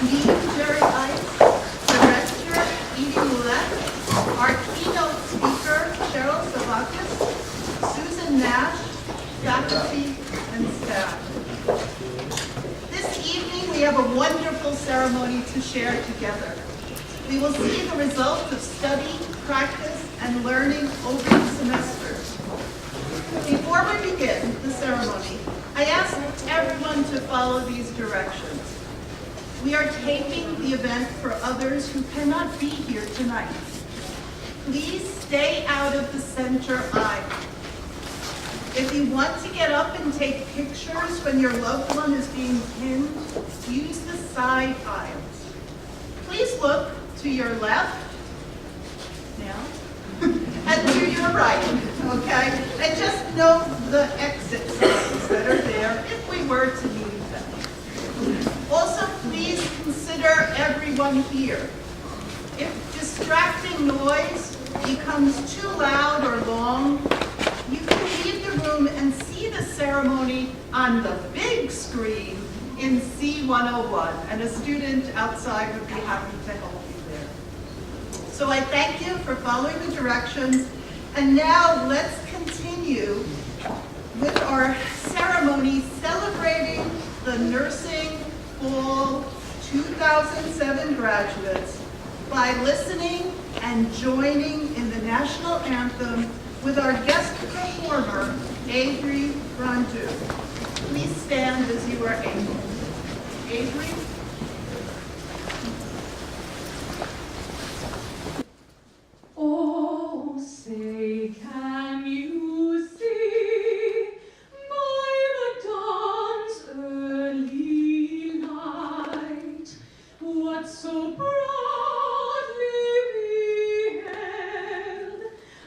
Me, Jerry Ice, Director, Edie Moulette, our keynote speaker, Cheryl Savakis, Susan Nash, faculty, and staff. This evening, we have a wonderful ceremony to share together. We will see the results of study, practice, and learning over the semester. Before we begin the ceremony, I ask everyone to follow these directions. We are taping the event for others who cannot be here tonight. Please stay out of the center aisle. If you want to get up and take pictures when your loved one is being pinned, use the side aisles. Please look to your left, now, and to your right, okay? And just note the exit signs that are there if we were to need them. Also, please consider everyone here. If distracting noise becomes too loud or long, you can leave the room and see the ceremony on the big screen in C101, and a student outside would be happy to help you there. So I thank you for following the directions, and now let's continue with our ceremony celebrating the Nursing Fall 2007 graduates by listening and joining in the National Anthem with our guest performer, Avery Rondeau. Please stand as you are able. Avery? Oh, say, can you see by the dawn's early light what so proudly we hailed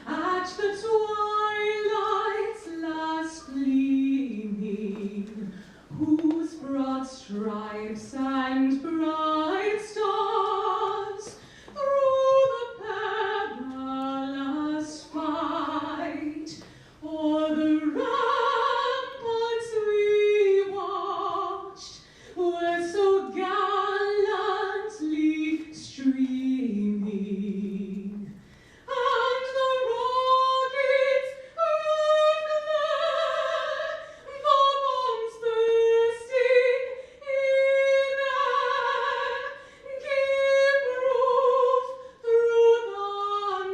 at the twilight's last gleaming, whose broad stripes and bright stars through the perilous fight o'er the ramparts we watched were so gallantly streaming, and the rockets and the bombs bursting in air gave proof through the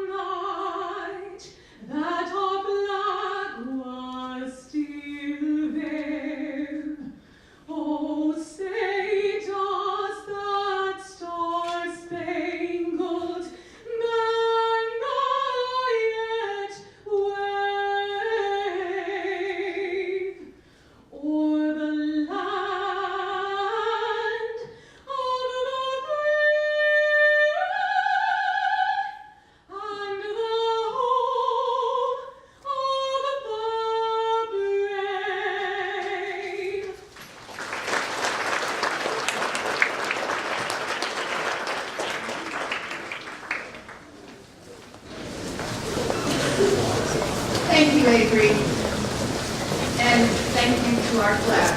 night that our flag was still there. Oh, say does that star-spangled banner yet wave o'er the land of the free and the home of the brave? Thank you, Avery. And thank you to our flag.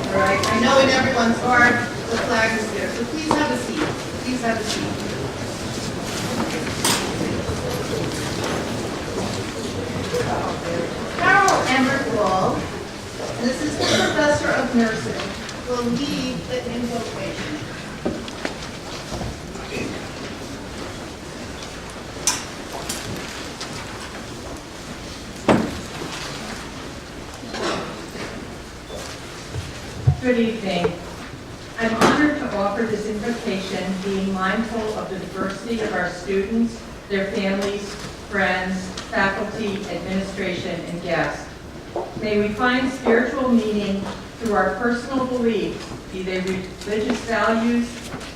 All right, I know in everyone's heart the flag is there, so please have a seat. Please have a seat. Carol Emmert-Wall, an assistant professor of nursing, will lead the invocation. Good evening. I'm honored to offer this invocation, being mindful of the diversity of our students, their families, friends, faculty, administration, and guests. May we find spiritual meaning through our personal beliefs, be they religious values,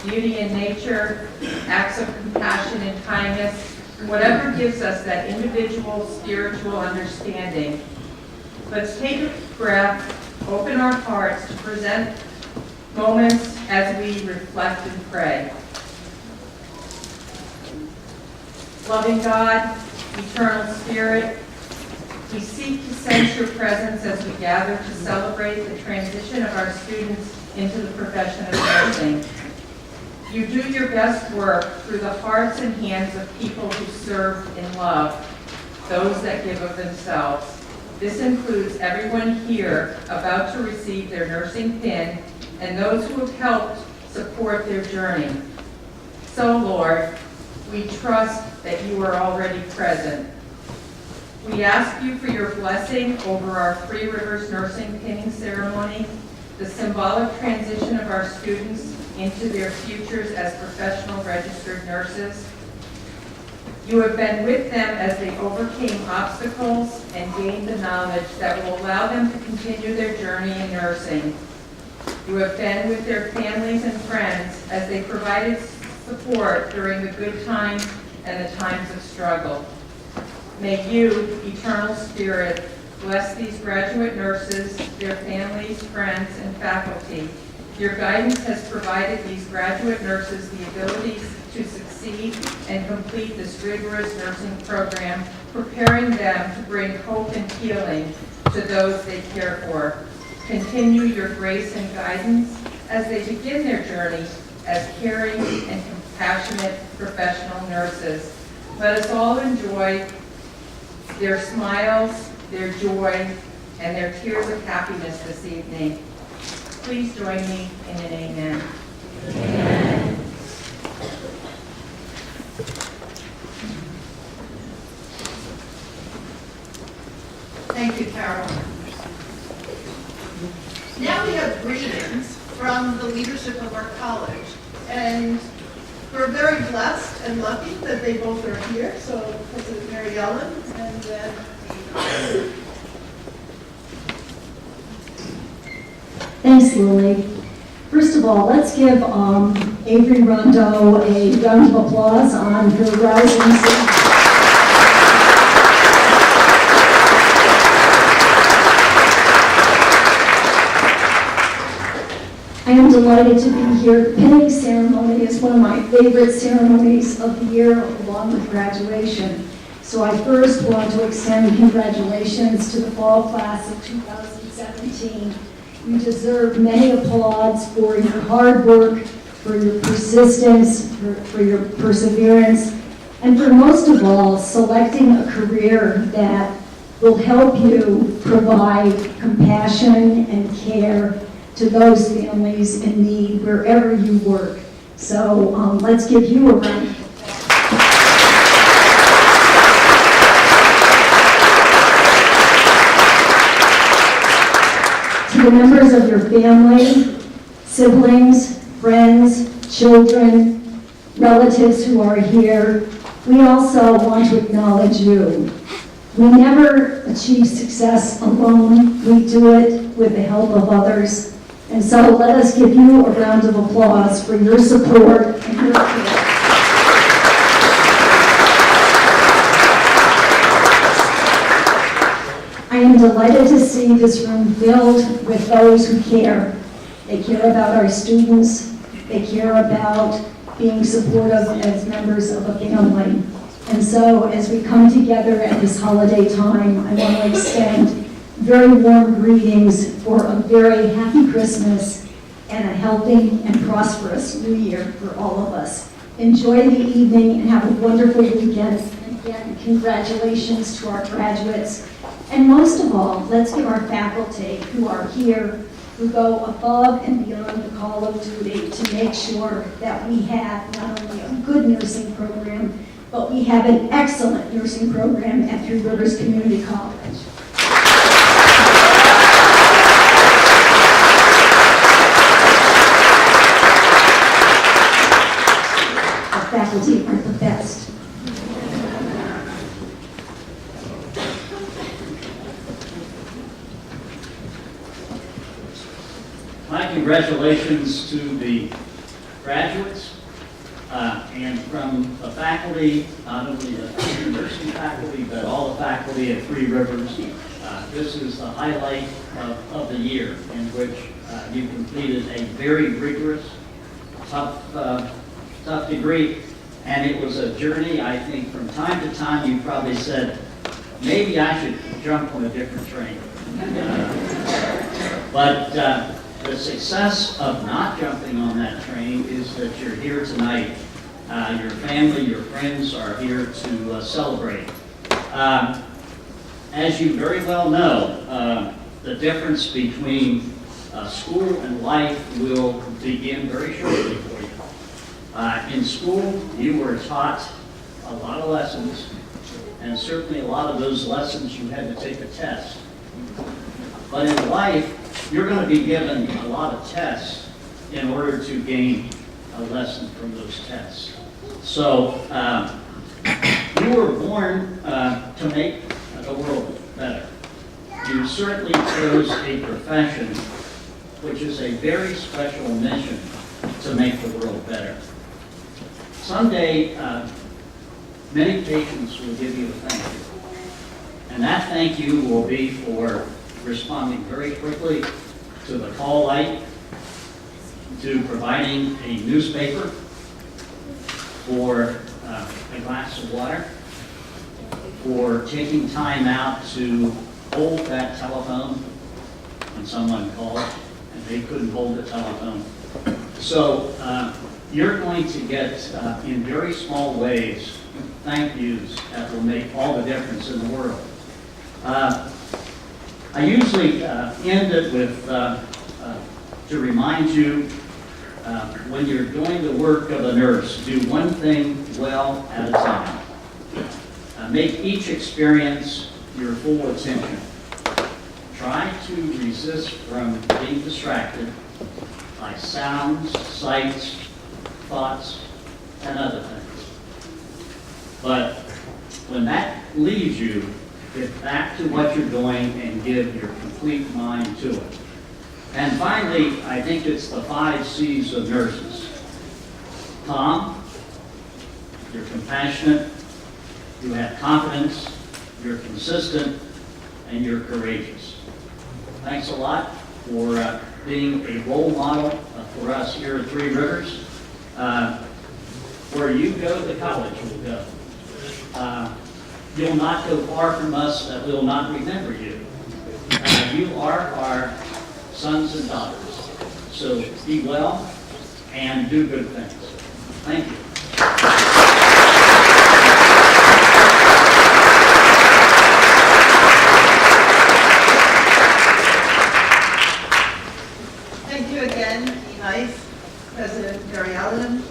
beauty in nature, acts of compassion and kindness, whatever gives us that individual spiritual understanding. Let's take a breath, open our hearts to present moments as we reflect and pray. Loving God, eternal Spirit, We seek to sense your presence as we gather to celebrate the transition of our students into the profession of nursing. You do your best work through the hearts and hands of people who serve in love, those that give of themselves. This includes everyone here about to receive their nursing pin and those who have helped support their journey. So, Lord, we trust that you are already present. We ask you for your blessing over our Three Rivers nursing pinning ceremony, the symbolic transition of our students into their futures as professional registered nurses. You have been with them as they overcame obstacles and gained the knowledge that will allow them to continue their journey in nursing. You have been with their families and friends as they provided support during the good times and the times of struggle. May you, Eternal Spirit, bless these graduate nurses, their families, friends, and faculty. Your guidance has provided these graduate nurses the abilities to succeed and complete this rigorous nursing program, preparing them to bring hope and healing to those they care for. Continue your grace and guidance as they begin their journey as caring and compassionate professional nurses. Let us all enjoy their smiles, their joy, and their tears of happiness this evening. Please join me in an amen. Amen. Thank you, Carol. Now we have greetings from the leadership of our college. And we're very blessed and lucky that they both are here. So this is Mary Ellen and then Thanks, Lily. First of all, let's give Avery Rondeau a round of applause on her rising. I am delighted to be here. The pinning ceremony is one of my favorite ceremonies of the year, along with graduation. So I first want to extend congratulations to the fall class of 2017. You deserve many applauds for your hard work, for your persistence, for your perseverance, and for most of all, selecting a career that will help you provide compassion and care to those families in need wherever you work. So let's give you a round of applause. To the members of your family, siblings, friends, children, relatives who are here, we also want to acknowledge you. We never achieve success alone. We do it with the help of others. And so let us give you a round of applause for your support and your care. I am delighted to see this room filled with those who care. They care about our students. They care about being supportive as members of a family. And so as we come together at this holiday time, I want to extend very warm greetings for a very happy Christmas and a healthy and prosperous New Year for all of us. Enjoy the evening and have a wonderful weekend. And again, congratulations to our graduates. And most of all, let's give our faculty who are here, who go above and beyond the call of duty to make sure that we have not only a good nursing program, but we have an excellent nursing program at Three Rivers Community College. Faculty are the best. My congratulations to the graduates and from the faculty, not only the nursing faculty, but all the faculty at Three Rivers. This is the highlight of the year in which you completed a very rigorous, tough degree. And it was a journey, I think, from time to time you probably said, maybe I should jump on a different train. But the success of not jumping on that train is that you're here tonight. Your family, your friends are here to celebrate. As you very well know, the difference between school and life will begin very shortly for you. In school, you were taught a lot of lessons, and certainly a lot of those lessons you had to take a test. But in life, you're going to be given a lot of tests in order to gain a lesson from those tests. So you were born to make the world better. You certainly chose a profession which is a very special mission to make the world better. Someday, many patients will give you a thank you. And that thank you will be for responding very quickly to the call light, to providing a newspaper, for a glass of water, for taking time out to hold that telephone when someone called and they couldn't hold the telephone. So you're going to get, in very small ways, thank yous that will make all the difference in the world. I usually end it with, to remind you, when you're doing the work of a nurse, do one thing well at a time. Make each experience your full attention. Try to resist from being distracted by sounds, sights, thoughts, and other things. But when that leaves you, get back to what you're doing and give your complete mind to it. And finally, I think it's the 5 C's of nurses. Calm, you're compassionate, you have confidence, you're consistent, and you're courageous. Thanks a lot for being a role model for us here at Three Rivers. Where you go, the college will go. You'll not go far from us that will not remember you. You are our sons and daughters. So be well and do good things. Thank you. Thank you again, Dean Ice, President Barry Allen.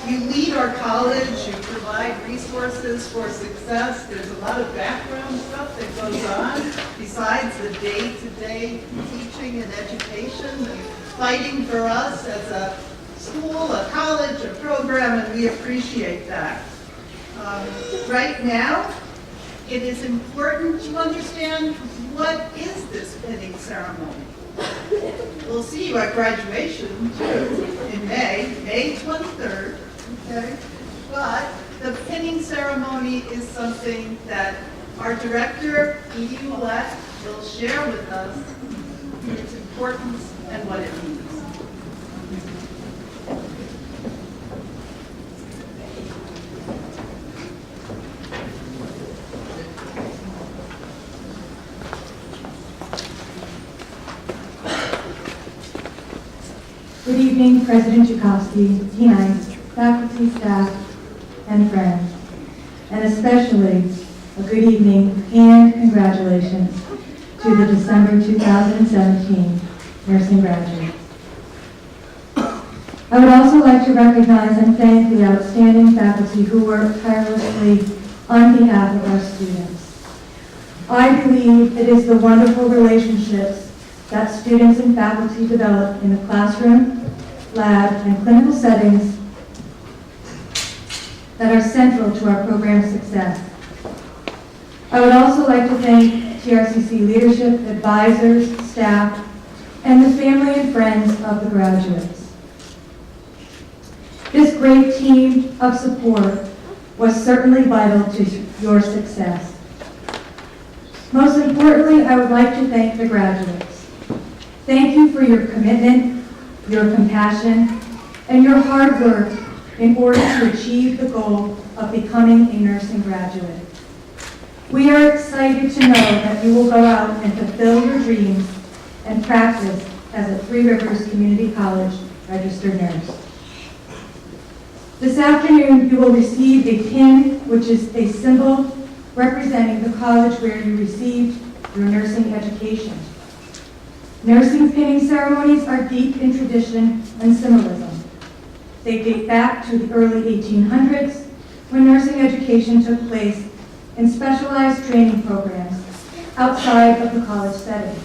You lead our college, you provide resources for success. There's a lot of background stuff that goes on besides the day-to-day teaching and education and fighting for us as a school, a college, a program, and we appreciate that. Right now, it is important to understand what is this pinning ceremony. We'll see you at graduation, too, in May 23rd, okay? But the pinning ceremony is something that our director, Edie Millette, will share with us its importance and what it means. Good evening, President Joukowsky, Dean Ice, faculty, staff, and friends, and especially a good evening and congratulations to the December 2017 nursing graduates. I would also like to recognize and thank the outstanding faculty who work tirelessly on behalf of our students. I believe it is the wonderful relationships that students and faculty develop in the classroom, lab, and clinical settings that are central to our program's success. I would also like to thank TRCC leadership, advisors, staff, and the family and friends of the graduates. This great team of support was certainly vital to your success. Most importantly, I would like to thank the graduates. Thank you for your commitment, your compassion, and your hard work in order to achieve the goal of becoming a nursing graduate. We are excited to know that you will go out and fulfill your dreams and practice as a Three Rivers Community College registered nurse. This afternoon, you will receive a pin, which is a symbol representing the college where you received your nursing education. Nursing pinning ceremonies are deep in tradition and symbolism. They date back to the early 1800s, when nursing education took place in specialized training programs outside of the college setting.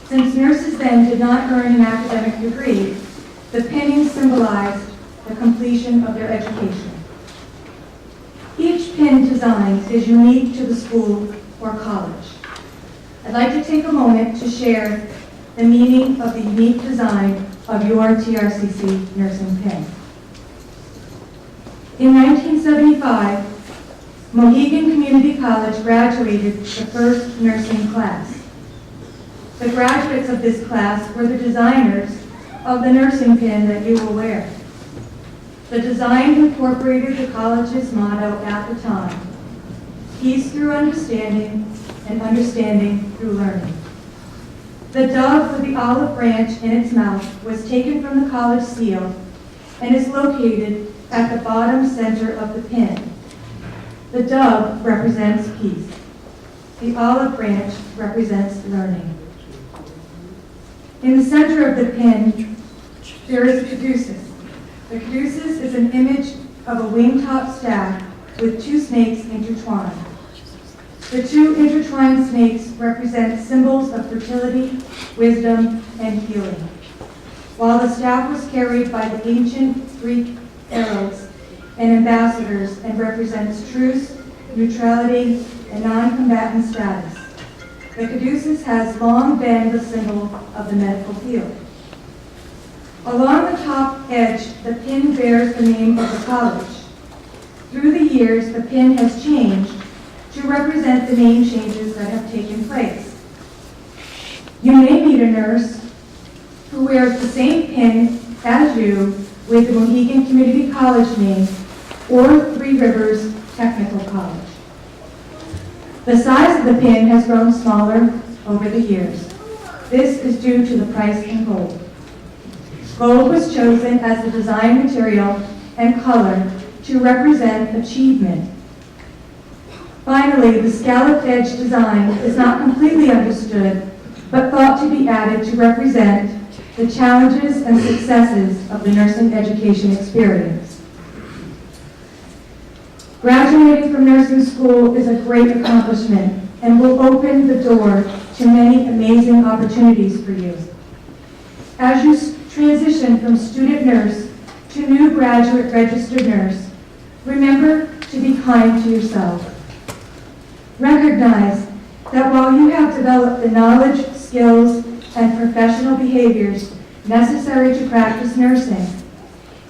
Since nurses then did not earn an academic degree, the pinning symbolized the completion of their education. Each pin design is unique to the school or college. I'd like to take a moment to share the meaning of the unique design of your TRCC nursing pin. In 1975, Mohegan Community College graduated the first nursing class. The graduates of this class were the designers of the nursing pin that you will wear. The design incorporated the college's motto at the time, peace through understanding and understanding through learning. The dove with the olive branch in its mouth was taken from the college seal and is located at the bottom center of the pin. The dove represents peace. The olive branch represents learning. In the center of the pin, there is a caduceus. The caduceus is an image of a wingtop staff with two snakes intertwined. The two intertwined snakes represent symbols of fertility, wisdom, and healing, while the staff was carried by the ancient Greek heralds and ambassadors and represents truce, neutrality, and non-combatant status. The caduceus has long been the symbol of the medical field. Along the top edge, the pin bears the name of the college. Through the years, the pin has changed to represent the name changes that have taken place. You may meet a nurse who wears the same pin as you with the Mohegan Community College name or Three Rivers Technical College. The size of the pin has grown smaller over the years. This is due to the price in gold. Gold was chosen as the design material and color to represent achievement. Finally, the scalloped edge design is not completely understood, but thought to be added to represent the challenges and successes of the nursing education experience. Graduating from nursing school is a great accomplishment and will open the door to many amazing opportunities for you. As you transition from student nurse to new graduate registered nurse, remember to be kind to yourself. Recognize that while you have developed the knowledge, skills, and professional behaviors necessary to practice nursing,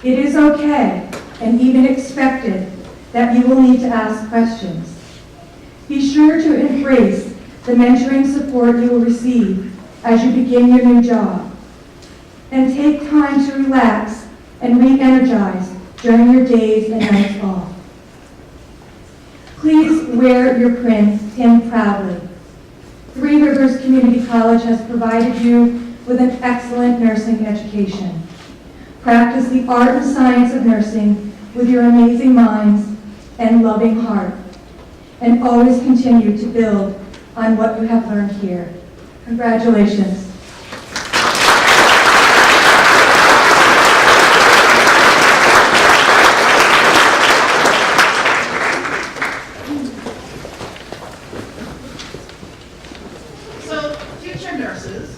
it is okay and even expected that you will need to ask questions. Be sure to embrace the mentoring support you will receive as you begin your new job. And take time to relax and re-energize during your days and nights off. Please wear your pin proudly. Three Rivers Community College has provided you with an excellent nursing education. Practice the art and science of nursing with your amazing minds and loving heart, and always continue to build on what you have learned here. Congratulations. So, future nurses,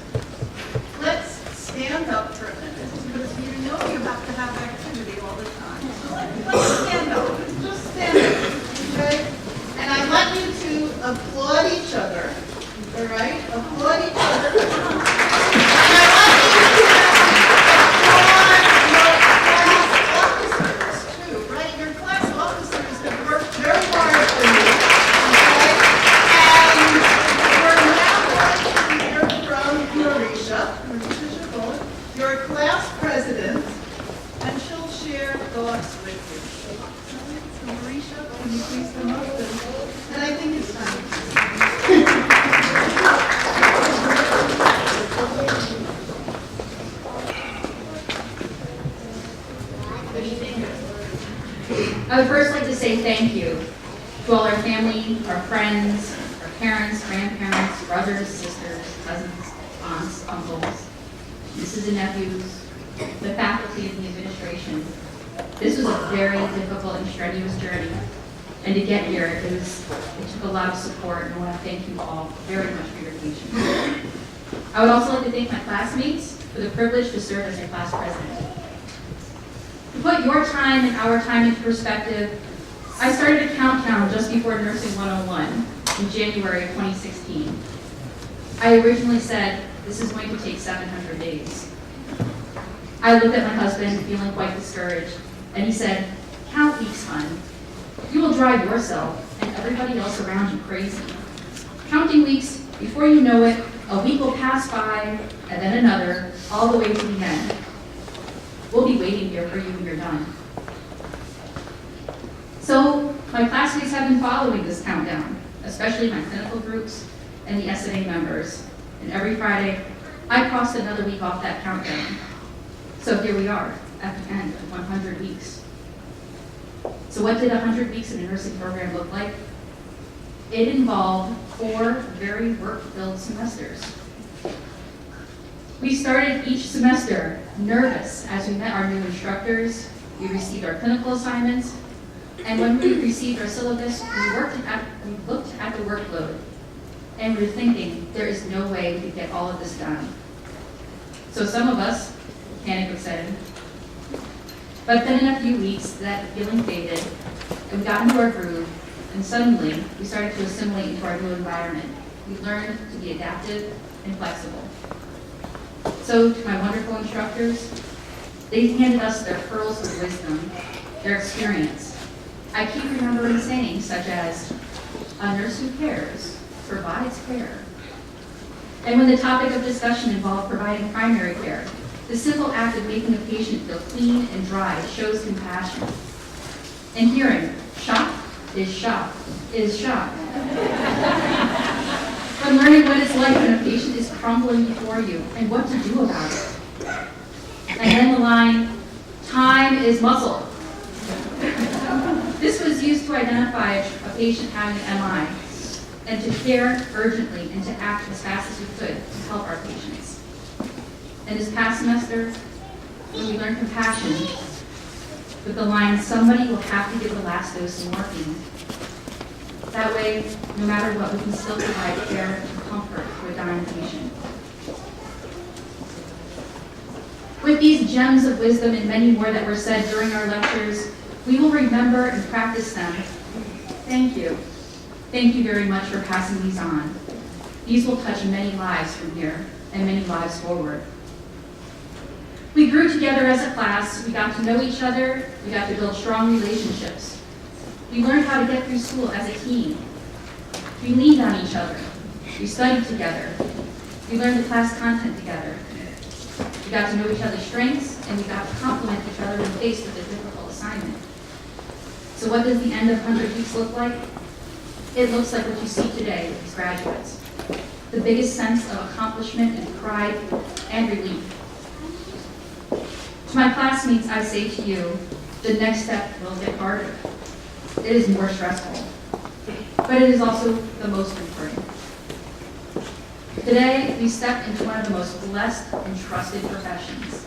let's stand up for a minute, because you know you have to have activity all the time. So let's stand up, just stand up, okay? And I want you to applaud each other, all right? Applaud each other. And I want you to applaud your class officers too, right? Your class officers have worked very hard for you, okay? And we're now going to hear from Marysia Chabotte, your class president, and she'll share thoughts with you. So Marysia, can you please come up? And I think it's time. I would first like to say thank you to all our family, our friends, our parents, grandparents, brothers, sisters, cousins, aunts, uncles, nieces and nephews, the faculty and the administration. This was a very difficult and strenuous journey. And to get here, it took a lot of support, and I want to thank you all very much for your patience. I would also like to thank my classmates for the privilege to serve as your class president. To put your time and our time into perspective, I started a countdown just before Nursing 101 in January of 2016. I originally said, this is going to take 700 days. I looked at my husband feeling quite discouraged, and he said, count weeks, hon. You will drive yourself and everybody else around you crazy. Counting weeks, before you know it, a week will pass by, and then another, all the way to the end. We'll be waiting here for you when you're done. So, my classmates have been following this countdown, especially my clinical groups and the SMA members. And every Friday, I crossed another week off that countdown. So here we are, at the end of 100 weeks. So what did 100 weeks in a nursing program look like? It involved 4 very work-filled semesters. We started each semester nervous as we met our new instructors, we received our clinical assignments, and when we received our syllabus, we looked at the workload, and we were thinking, there is no way we could get all of this done. So some of us panicked with setting. But then in a few weeks, that feeling faded, and we got into our groove, and suddenly, we started to assimilate into our new environment. We learned to be adaptive and flexible. So, to my wonderful instructors, they handed us their pearls of wisdom, their experience. I keep remembering sayings such as, a nurse who cares provides care. And when the topic of discussion involved providing primary care, the simple act of making a patient feel clean and dry shows compassion. And hearing, shock is shock is shock. But learning what it's like when a patient is crumbling before you and what to do about it. And then the line, time is muscle. This was used to identify a patient having an MI and to care urgently and to act as fast as we could to help our patients. And this past semester, when we learned compassion, with the line, somebody will have to give the last dose of morphine. That way, no matter what, we can still provide care and comfort to a dying patient. With these gems of wisdom and many more that were said during our lectures, we will remember and practice them. Thank you. Thank you very much for passing these on. These will touch many lives from here and many lives forward. We grew together as a class, we got to know each other, we got to build strong relationships. We learned how to get through school as a team. We leaned on each other. We studied together. We learned the class content together. We got to know each other's strengths, and we got to complement each other when faced with a difficult assignment. So what does the end of 100 weeks look like? It looks like what you see today as graduates. The biggest sense of accomplishment and pride and relief. To my classmates, I say to you, the next step will get harder. It is more stressful, but it is also the most important. Today, we step into one of the most blessed and trusted professions.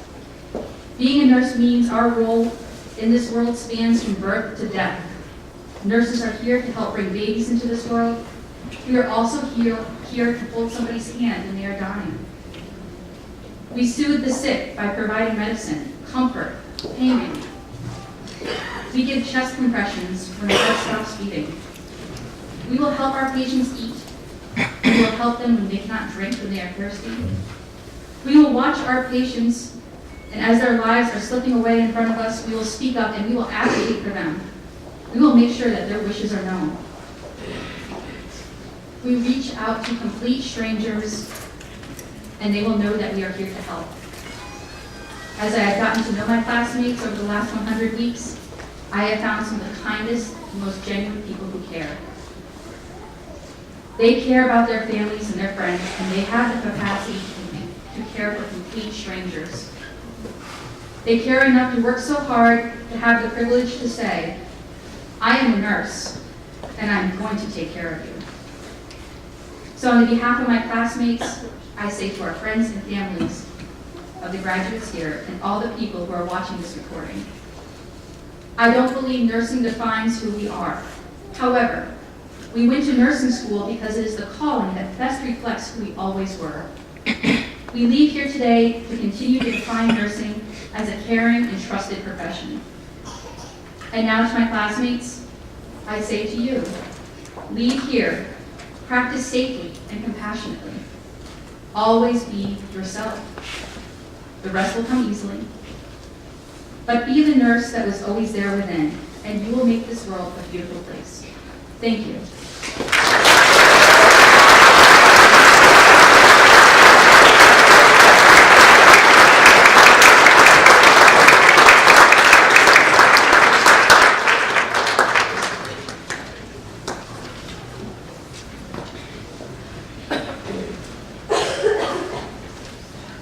Being a nurse means our role in this world spans from birth to death. Nurses are here to help bring babies into this world. We are also here to hold somebody's hand when they are dying. We soothe the sick by providing medicine, comfort, pain relief. We give chest compressions when the heart stops beating. We will help our patients eat. We will help them when they cannot drink when they are thirsty. We will watch our patients, and as their lives are slipping away in front of us, we will speak up and we will advocate for them. We will make sure that their wishes are known. We reach out to complete strangers, and they will know that we are here to help. As I have gotten to know my classmates over the last 100 weeks, I have found some of the kindest, most genuine people who care. They care about their families and their friends, and they have the capacity to care for complete strangers. They care enough to work so hard to have the privilege to say, I am a nurse, and I'm going to take care of you. So on behalf of my classmates, I say to our friends and families of the graduates here and all the people who are watching this recording, I don't believe nursing defines who we are. However, we went to nursing school because it is the calling that best reflects who we always were. We leave here today to continue to define nursing as a caring and trusted profession. And now to my classmates, I say to you, leave here, practice safely and compassionately. Always be yourself. The rest will come easily. But be the nurse that was always there within, and you will make this world a beautiful place. Thank you.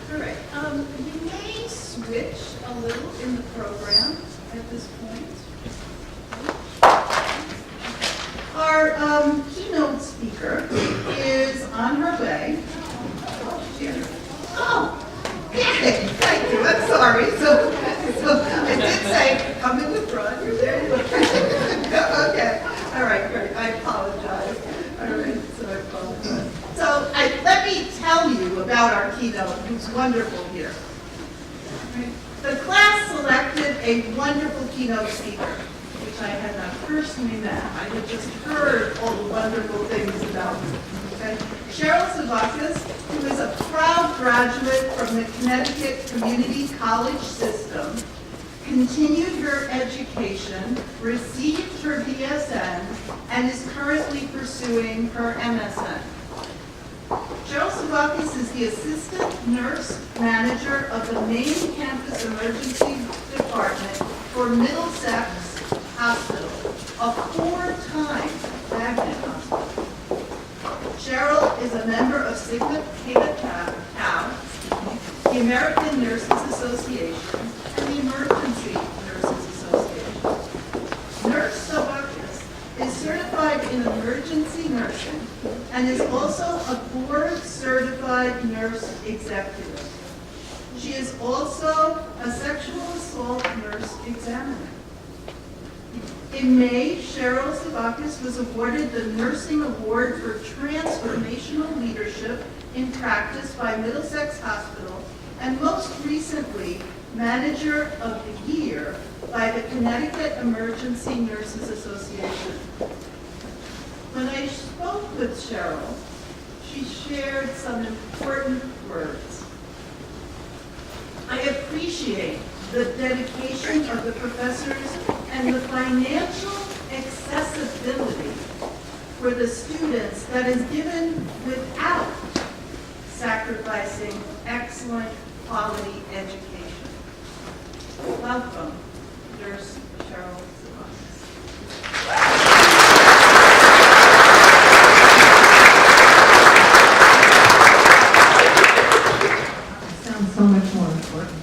All right, you may switch a little in the program at this point. Our keynote speaker is on her way. Oh, yay, thank you, I'm sorry. So I did say, come in the front, you're there. Okay, all right, great, I apologize. All right, so I apologize. So let me tell you about our keynote, who's wonderful here. The class selected a wonderful keynote speaker, which I had not personally met. I had just heard all the wonderful things about her. Okay? Cheryl Savakis, who is a proud graduate from the Connecticut Community College System, continued her education, received her BSN, and is currently pursuing her MSN. Cheryl Savakis is the Assistant Nurse Manager of the main campus emergency department for Middlesex Hospital, a 4-time magnet hospital. Cheryl is a member of Sigma Theta Tau, the American Nurses Association, and the Emergency Nurses Association. Nurse Savakis is certified in emergency nursing and is also a board-certified nurse executive. She is also a sexual assault nurse examiner. In May, Cheryl Savakis was awarded the Nursing Award for Transformational Leadership in Practice by Middlesex Hospital, and most recently, Manager of the Year by the Connecticut Emergency Nurses Association. When I spoke with Cheryl, she shared some important words. I appreciate the dedication of the professors and the financial accessibility for the students that is given without sacrificing excellent quality education. Welcome, Nurse Cheryl Savakis. Sounds so much more important.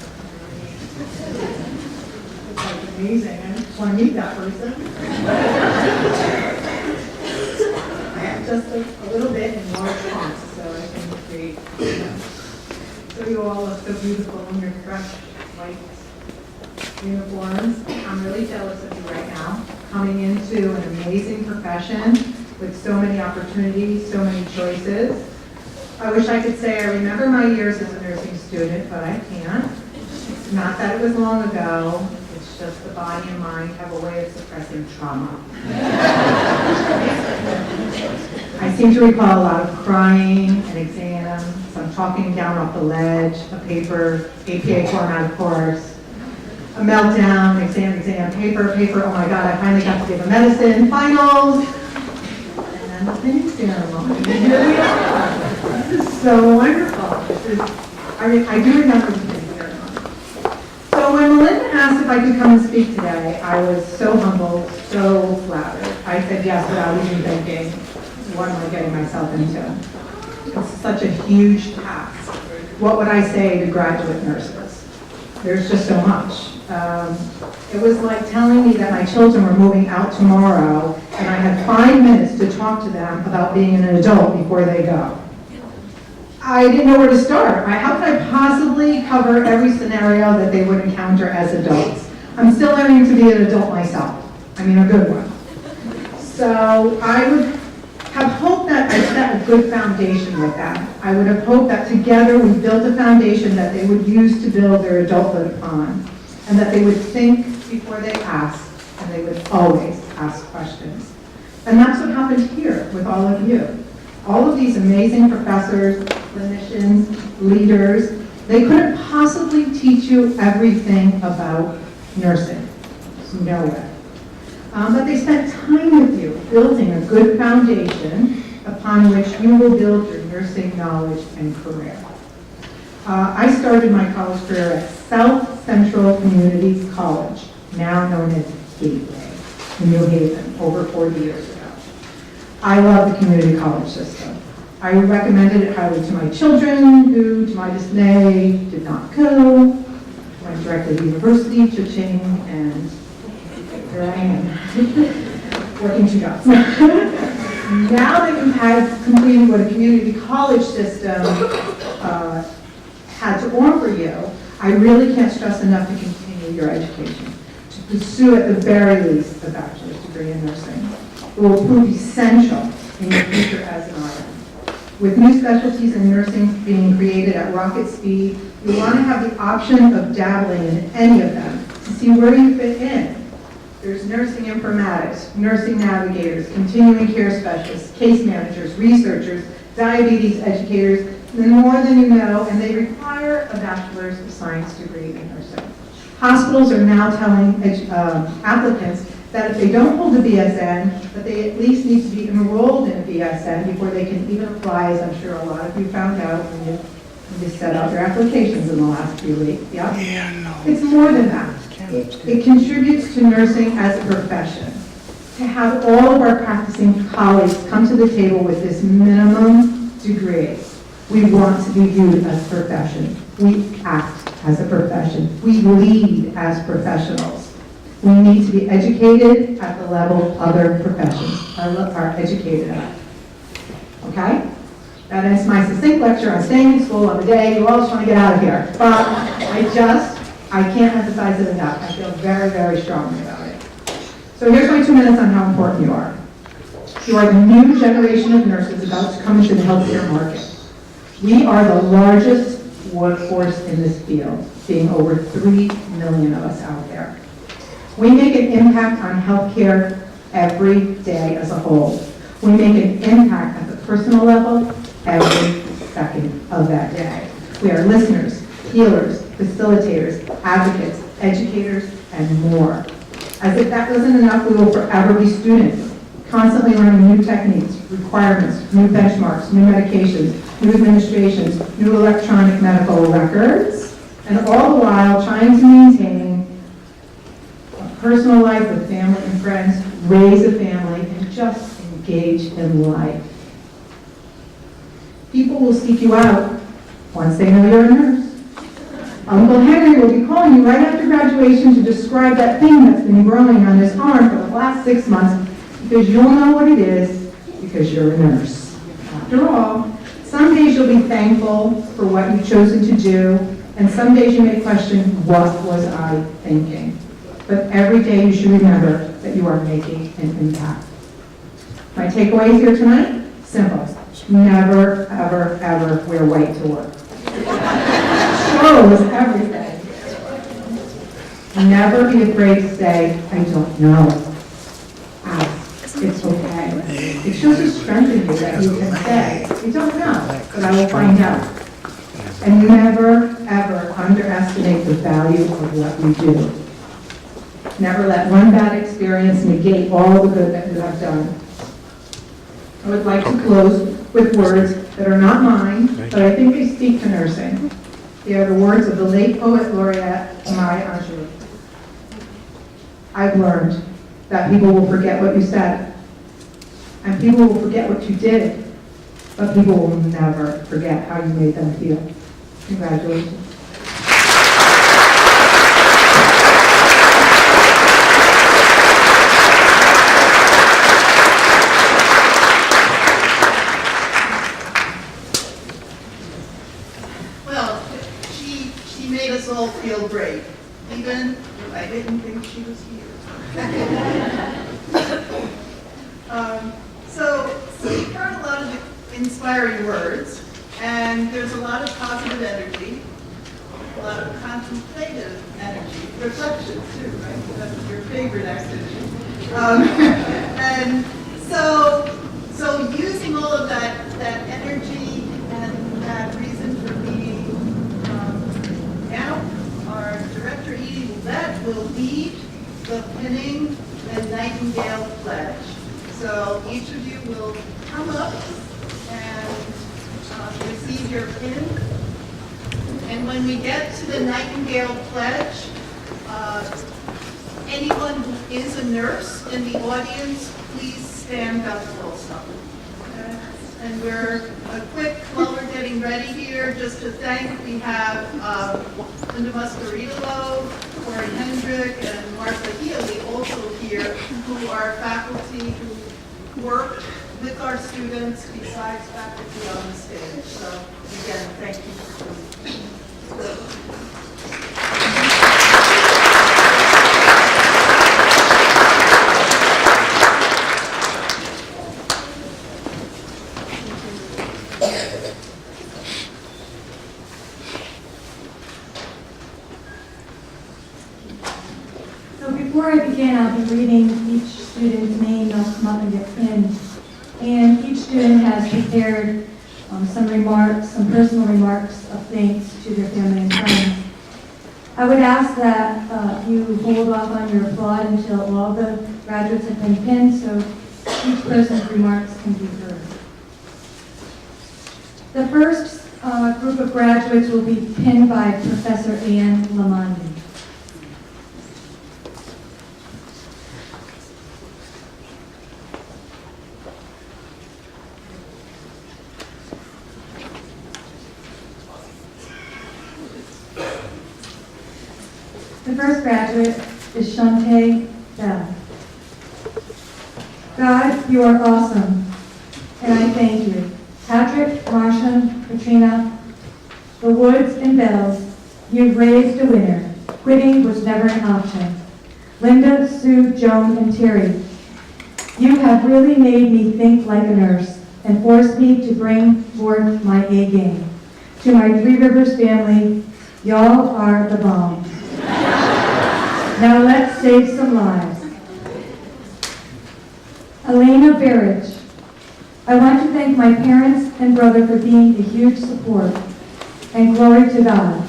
It's like amazing. I just want to meet that person. I have just a little bit in large fonts, so I can create. So you all look so beautiful in your fresh white uniforms. I'm really jealous of you right now, coming into an amazing profession with so many opportunities, so many choices. I wish I could say I remember my years as a nursing student, but I can't. It's not that it was long ago, it's just the body and mind have a way of suppressing trauma. I seem to recall a lot of crying and exams, some talking down off the ledge, a paper, APA format of course, a meltdown, exam, paper, oh my God, I finally got to give a medicine, finals, and then the finish ceremony. Here we are. This is so wonderful. I do remember the finish ceremony. So when Melinda asked if I could come and speak today, I was so humbled, so flattered. I said yes without even thinking, what am I getting myself into? It's such a huge task. What would I say to graduate nurses? There's just so much. It was like telling me that my children were moving out tomorrow, and I had 5 minutes to talk to them about being an adult before they go. I didn't know where to start. How could I possibly cover every scenario that they would encounter as adults? I'm still learning to be an adult myself. I mean, a good one. So I would have hoped that I set a good foundation with them. I would have hoped that together we built a foundation that they would use to build their adulthood upon, and that they would think before they ask, and they would always ask questions. And that's what happened here with all of you. All of these amazing professors, clinicians, leaders, they couldn't possibly teach you everything about nursing. No way. But they spent time with you building a good foundation upon which you will build your nursing knowledge and career. I started my college career at South Central Community College, now known as Gateway, in New Haven, over 40 years ago. I love the community college system. I recommended it highly to my children, who, to my dismay, did not go. Went directly to university, cha-ching, and here I am, working 2 jobs. Now that you have completed what a community college system had to offer you, I really can't stress enough to continue your education, to pursue at the very least a bachelor's degree in nursing. It will prove essential in your future as an RN. With new specialties in nursing being created at rocket speed, you want to have the option of dabbling in any of them to see where you fit in. There's nursing informatics, nursing navigators, continuing care specialists, case managers, researchers, diabetes educators, and more than you know, and they require a bachelor's of science degree in nursing. Hospitals are now telling applicants that if they don't hold a BSN, that they at least need to be enrolled in a BSN before they can even apply, as I'm sure a lot of you found out when you set out your applications in the last few weeks. Yeah? It's more than that. It contributes to nursing as a profession. To have all of our practicing colleagues come to the table with this minimum degree, we want to be viewed as a profession. We act as a profession. We lead as professionals. We need to be educated at the level other professions are educated at. Okay? That ends my succinct lecture on staying in school on the day you all just want to get out of here. But I can't emphasize it enough. I feel very, very strongly about it. So here's my 2 minutes on how important you are. You are the new generation of nurses about to come into the healthcare market. We are the largest workforce in this field, being over 3 million of us out there. We make an impact on healthcare every day as a whole. We make an impact at the personal level every second of that day. We are listeners, healers, facilitators, advocates, educators, and more. As if that wasn't enough, we will forever be students, constantly learning new techniques, requirements, new benchmarks, new medications, new administrations, new electronic medical records, and all the while trying to maintain a personal life with family and friends, raise a family, and just engage in life. People will seek you out once they know you're a nurse. Uncle Henry will be calling you right after graduation to describe that thing that's been growing on his arm for the last 6 months, because you'll know what it is, because you're a nurse. After all, some days you'll be thankful for what you've chosen to do, and some days you may question, what was I thinking? But every day you should remember that you are making an impact. My takeaways here tonight? Simple. Never, ever, ever wear white to work. Shows everything. Never be afraid to say, I don't know. Ask. It's okay. It shows the strength in you that you can say, I don't know, but I will find out. And never, ever underestimate the value of what you do. Never let one bad experience negate all the good that you have done. I would like to close with words that are not mine, but I think they speak to nursing. They are the words of the late poet laureate, Maya Angelou. I've learned that people will forget what you said, and people will forget what you did, but people will never forget how you made them feel. Congratulations. even if I didn't think she was here. So you've heard a lot of inspiring words, and there's a lot of positive energy, a lot of contemplative energy, reflections too, right? That's your favorite activity. And so using all of that energy and that reason for being, now our director, Edie Boulette, will lead the pinning the Nightingale Pledge. So each of you will come up and receive your pin. And when we get to the Nightingale Pledge, anyone who is a nurse in the audience, please stand up also. Okay? And while we're getting ready here, just to thank, we have Linda Muscarito, Corey Hendrick, and Martha Healy also here, who are faculty who work with our students besides faculty on the stage. So again, thank you for coming. So before I begin, I'll be reading each student's name. They'll come up and get pinned. And each student has prepared some remarks, some personal remarks of thanks to their family and friends. I would ask that you hold off on your applaud until all the graduates have been pinned, so each person's remarks can be heard. The first group of graduates will be pinned by Professor Anne Lamondi. The first graduate is Shantae Bell. God, you are awesome, and I thank you. Patrick, Marsha, Katrina, the Woods, and Bells, you've raised a winner. Quitting was never an option. Linda, Sue, Joan, and Terry, you have really made me think like a nurse and forced me to bring forth my A game. To my Three Rivers family, y'all are the bomb. Now let's save some lives. Elena Barrage. I want to thank my parents and brother for being a huge support, and glory to God,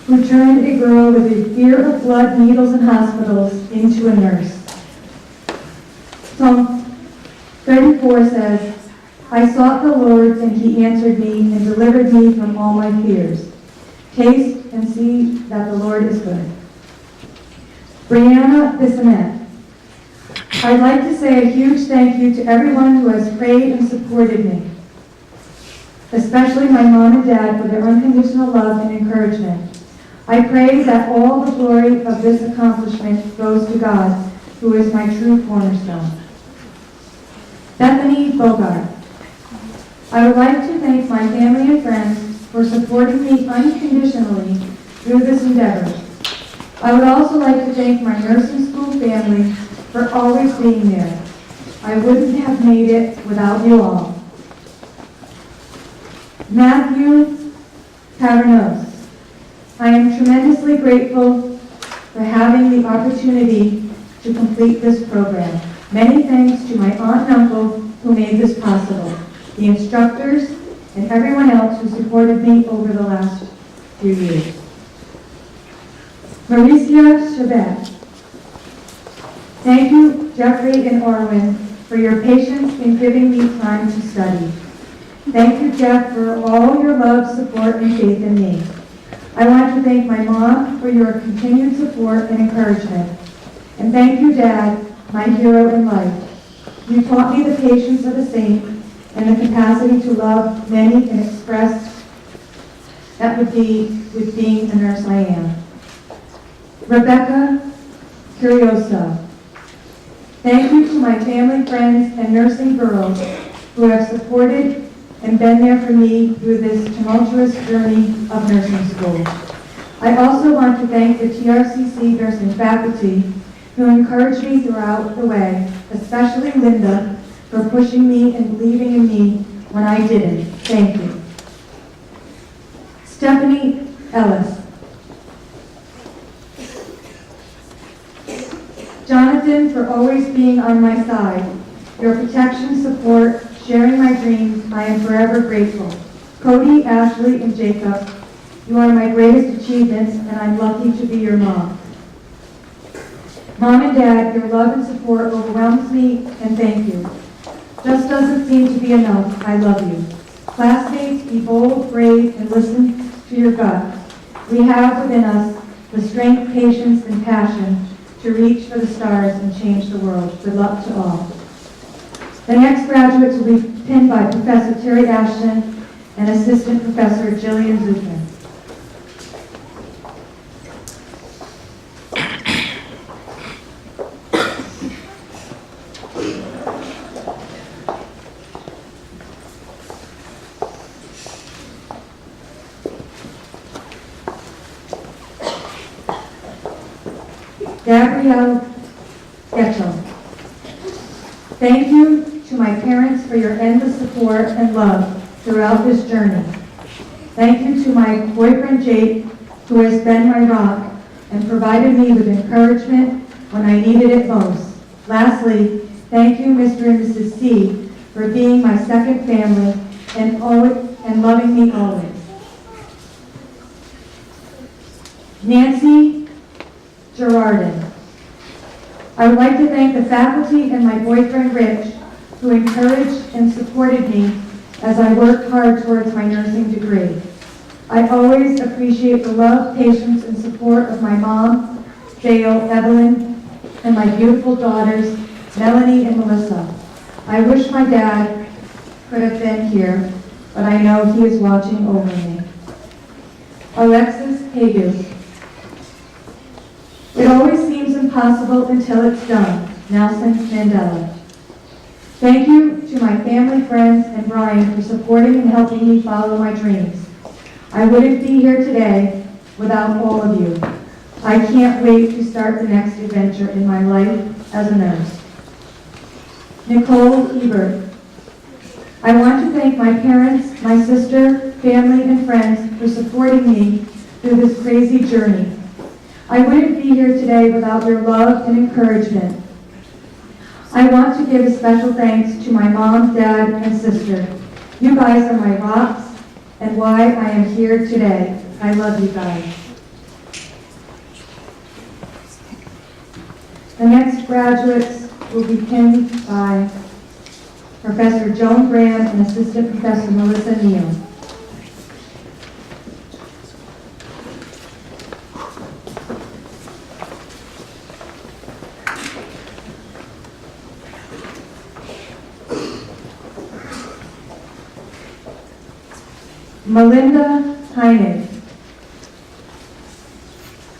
who turned a girl with a fear of blood, needles, and hospitals into a nurse. Psalm 34 says, I sought the Lord, and he answered me and delivered me from all my fears. Taste and see that the Lord is good. Brianna Bissonette. I'd like to say a huge thank you to everyone who has prayed and supported me, especially my mom and dad for their unconditional love and encouragement. I pray that all the glory of this accomplishment goes to God, who is my true cornerstone. Bethany Bogart. I would like to thank my family and friends for supporting me unconditionally through this endeavor. I would also like to thank my nursing school family for always being there. I wouldn't have made it without you all. Matthew Cavernos. I am tremendously grateful for having the opportunity to complete this program. Many thanks to my aunt and uncle who made this possible, the instructors, and everyone else who supported me over the last few years. Marysia Chabotte. Thank you, Jeffrey and Orwin, for your patience in giving me time to study. Thank you, Jeff, for all your love, support, and faith in me. I want to thank my mom for your continued support and encouragement. And thank you, Dad, my hero in life. You taught me the patience of a saint and the capacity to love many and express that would be with being the nurse I am. Rebecca Curioso. Thank you to my family, friends, and nursing girls who have supported and been there for me through this tumultuous journey of nursing school. I also want to thank the TRCC nursing faculty who encouraged me throughout the way, especially Linda for pushing me and believing in me when I didn't. Thank you. Stephanie Ellis. Jonathan, for always being on my side. Your protection, support, sharing my dreams, I am forever grateful. Cody, Ashley, and Jacob, you are my greatest achievements, and I'm lucky to be your mom. Mom and Dad, your love and support overwhelms me, and thank you. Just doesn't seem to be enough. I love you. Classmates, be bold, brave, and listen to your gut. We have within us the strength, patience, and passion to reach for the stars and change the world. Good luck to all. The next graduates will be pinned by Professor Terry Ashton and Assistant Professor Jillian Zukin. Gabrielle Getchell. Thank you to my parents for your endless support and love throughout this journey. Thank you to my boyfriend Jake, who has been my rock and provided me with encouragement when I needed it most. Lastly, thank you, Mr. and Mrs. C, for being my second family and loving me always. Nancy Gerardin. I would like to thank the faculty and my boyfriend Rich, who encouraged and supported me as I worked hard towards my nursing degree. I always appreciate the love, patience, and support of my mom, Dale, Evelyn, and my beautiful daughters, Melanie and Melissa. I wish my dad could have been here, but I know he is watching over me. Alexis Hagu. It always seems impossible until it's done. Nelson Mandela. Thank you to my family, friends, and Brian for supporting and helping me follow my dreams. I wouldn't be here today without all of you. I can't wait to start the next adventure in my life as a nurse. Nicole Ebert. I want to thank my parents, my sister, family, and friends for supporting me through this crazy journey. I wouldn't be here today without your love and encouragement. I want to give a special thanks to my mom, dad, and sister. You guys are my rocks and why I am here today. I love you guys. The next graduates will be pinned by Professor Joan Graham and Assistant Professor Melissa Neal. Melinda Heinig.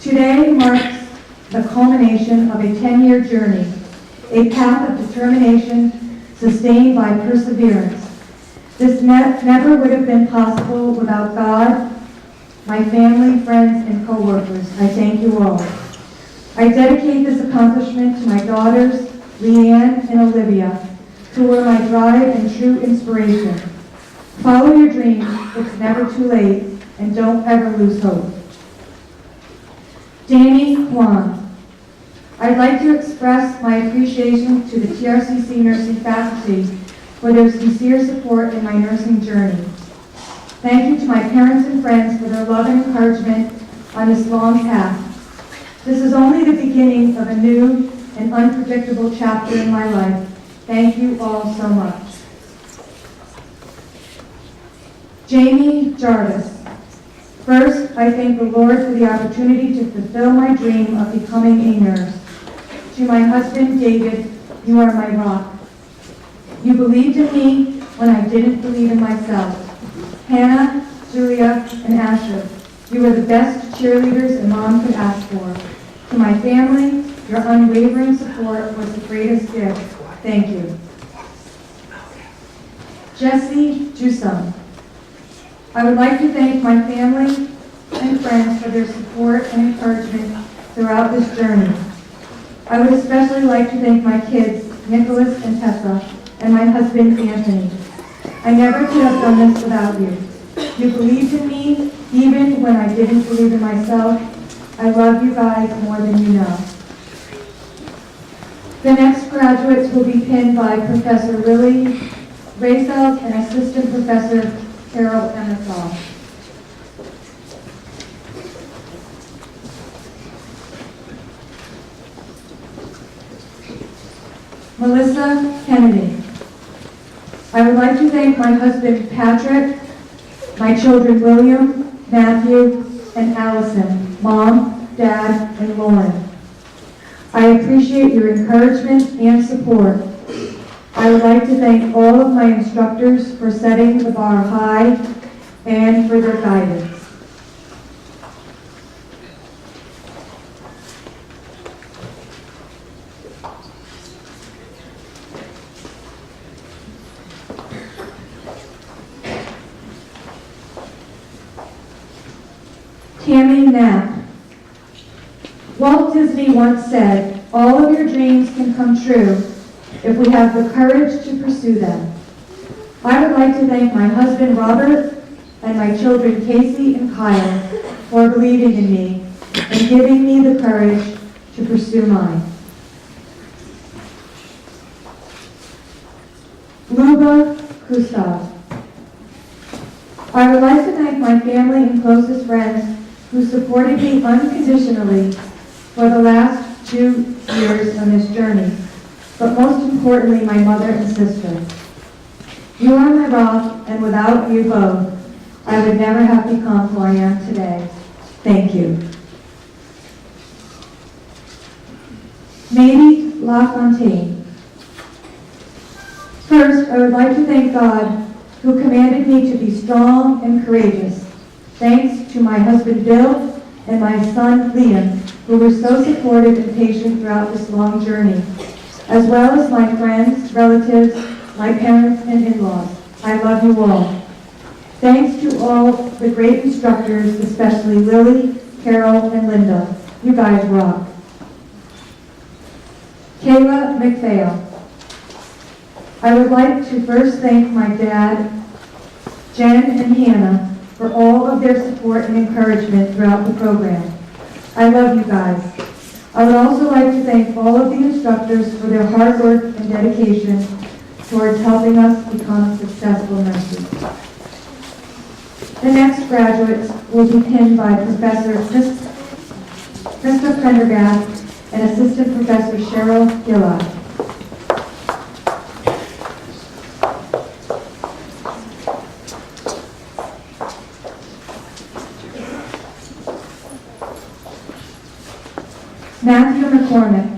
Today marks the culmination of a 10-year journey, a path of determination sustained by perseverance. This never would have been possible without God, my family, friends, and co-workers. I thank you all. I dedicate this accomplishment to my daughters, Leanne and Olivia, who were my drive and true inspiration. Follow your dreams, it's never too late, and don't ever lose hope. Danny Kwan. I'd like to express my appreciation to the TRCC nursing faculty for their sincere support in my nursing journey. Thank you to my parents and friends for their love and encouragement on this long path. This is only the beginning of a new and unpredictable chapter in my life. Thank you all so much. Jamie Jarvis. First, I thank the Lord for the opportunity to fulfill my dream of becoming a nurse. To my husband, David, you are my rock. You believed in me when I didn't believe in myself. Hannah, Julia, and Asher, you were the best cheerleaders a mom could ask for. To my family, your unwavering support was the greatest gift. Thank you. Jesse Jusum. I would like to thank my family and friends for their support support and encouragement throughout this journey. I would especially like to thank my kids, Nicholas and Tessa, and my husband, Anthony. I never could have done this without you. You believed in me even when I didn't believe in myself. I love you guys more than you know. The next graduates will be pinned by Professor Lily Rayfeld and Assistant Professor Carol Emersall. Melissa Kennedy. I would like to thank my husband Patrick, my children William, Matthew, and Allison, Mom, Dad, and Lauren. I appreciate your encouragement and support. I would like to thank all of my instructors for setting the bar high and for their guidance. Tammy Knapp. Walt Disney once said, "All of your dreams can come true if we have the courage to pursue them." I would like to thank my husband Robert and my children Casey and Kyle for believing in me and giving me the courage to pursue mine. Luba Gustav. I would like to thank my family and closest friends who supported me unconditionally for the last 2 years on this journey, but most importantly, my mother and sister. You are my rock, and without you both, I would never have become who I am today. Thank you. Maybe LaFontaine. First, I would like to thank God who commanded me to be strong and courageous. Thanks to my husband Bill and my son Liam, who were so supportive and patient throughout this long journey, as well as my friends, relatives, my parents, and in-laws. I love you all. Thanks to all the great instructors, especially Lily, Carol, and Linda. You guys rock. Kayla McPhail. I would like to first thank my dad, Jen and Hannah, for all of their support and encouragement throughout the program. I love you guys. I would also like to thank all of the instructors for their hard work and dedication towards helping us become successful nurses. The next graduates will be pinned by Professor Krista Prendergast and Assistant Professor Cheryl Gillard. Matthew McCormick.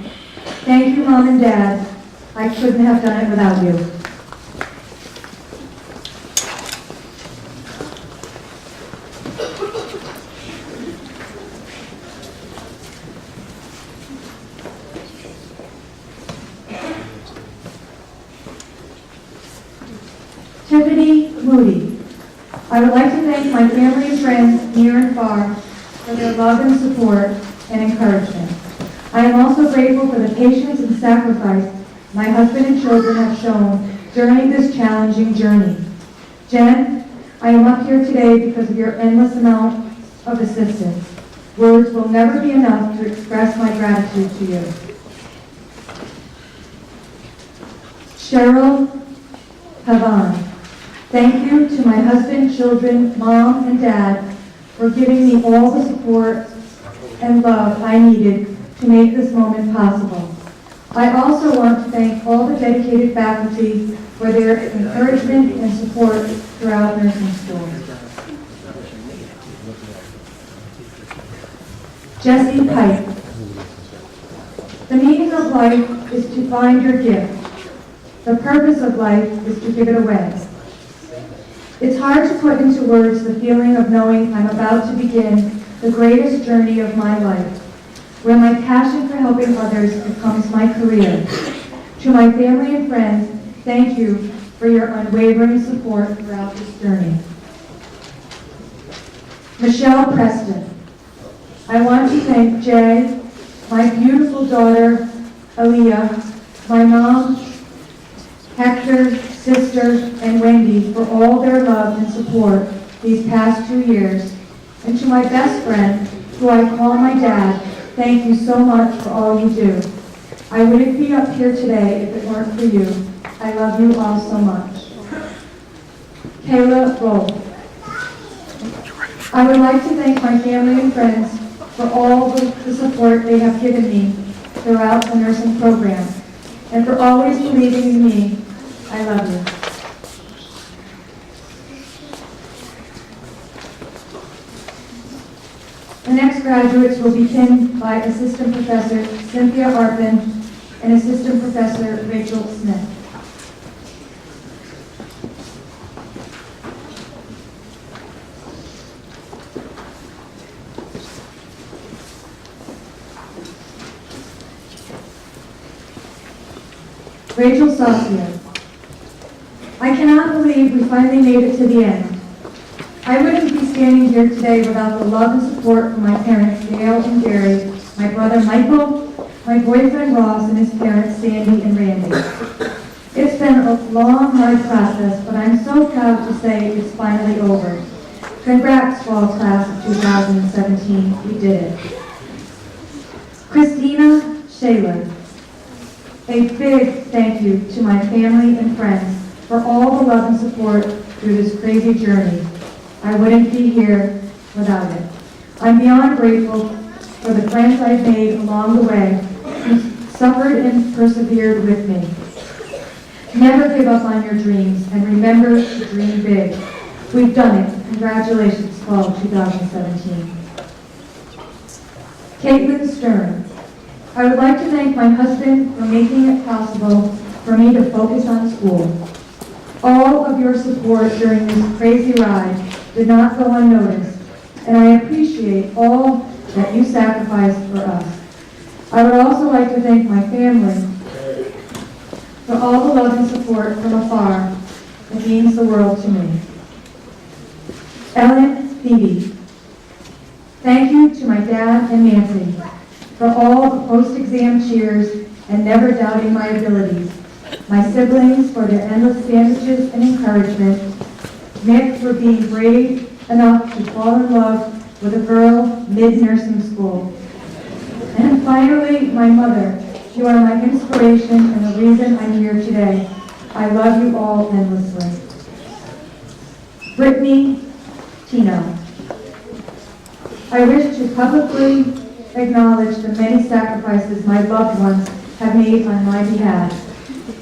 Thank you, Mom and Dad. I couldn't have done it without you. Tiffany Moody. I would like to thank my family and friends near and far for their love and support and encouragement. I am also grateful for the patience and sacrifice my husband and children have shown during this challenging journey. Jen, I am up here today because of your endless amount of assistance. Words will never be enough to express my gratitude to you. Cheryl Savakis. Thank you to my husband, children, Mom, and Dad for giving me all the support and love I needed to make this moment possible. I also want to thank all the dedicated faculty for their encouragement and support throughout nursing school. Jessie Pike. The meaning of life is to find your gift. The purpose of life is to give it away. It's hard to put into words the feeling of knowing I'm about to begin the greatest journey of my life, where my passion for helping others becomes my career. To my family and friends, thank you for your unwavering support throughout this journey. Michelle Preston. I want to thank Jay, my beautiful daughter, Aaliyah, my mom, Hector, sister, and Wendy for all their love and support these past 2 years. And to my best friend, who I call my dad, thank you so much for all you do. I wouldn't be up here today if it weren't for you. I love you all so much. Kayla Roll. I would like to thank my family and friends for all the support they have given me throughout the nursing program and for always believing in me. I love you. The next graduates will be pinned by Assistant Professor Cynthia Arpin and Assistant Professor Rachel Smith. Rachel Saucier. I cannot believe we finally made it to the end. I wouldn't be standing here today without the love and support from my parents, Dale and Gary, my brother Michael, my boyfriend Ross, and his parents, Sandy and Randy. It's been a long, hard process, but I'm so proud to say it's finally over. Congrats, fall class of 2017. We did it. Christina Shaler. A big thank you to my family and friends for all the love and support through this crazy journey. I wouldn't be here without it. I'm beyond grateful for the friends I've made along the way who suffered and persevered with me. Never give up on your dreams and remember to dream big. We've done it. Congratulations, fall 2017. Caitlin Stern. I would like to thank my husband for making it possible for me to focus on school. All of your support during this crazy ride did not go unnoticed, and I appreciate all that you sacrificed for us. I would also like to thank my family for all the love and support from afar. It means the world to me. Ellen Phoebe. Thank you to my dad and Nancy for all the post-exam cheers and never doubting my abilities. My siblings for their endless sandwiches and encouragement. Mick for being brave enough to fall in love with a girl mid-nursing school. And finally, my mother. You are my inspiration and the reason I'm here today. I love you all endlessly. Brittany Tino. I wish to publicly acknowledge the many sacrifices my loved ones have made on my behalf.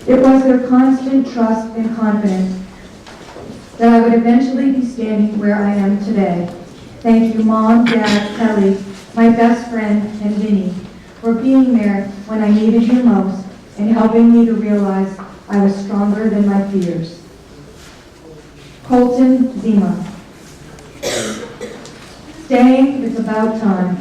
It was their constant trust and confidence that I would eventually be standing where I am today. Thank you, Mom, Dad, Kelly, my best friend, and Vinny, for being there when I needed you most and helping me to realize I was stronger than my fears. Colton Zima. Staying, it's about time.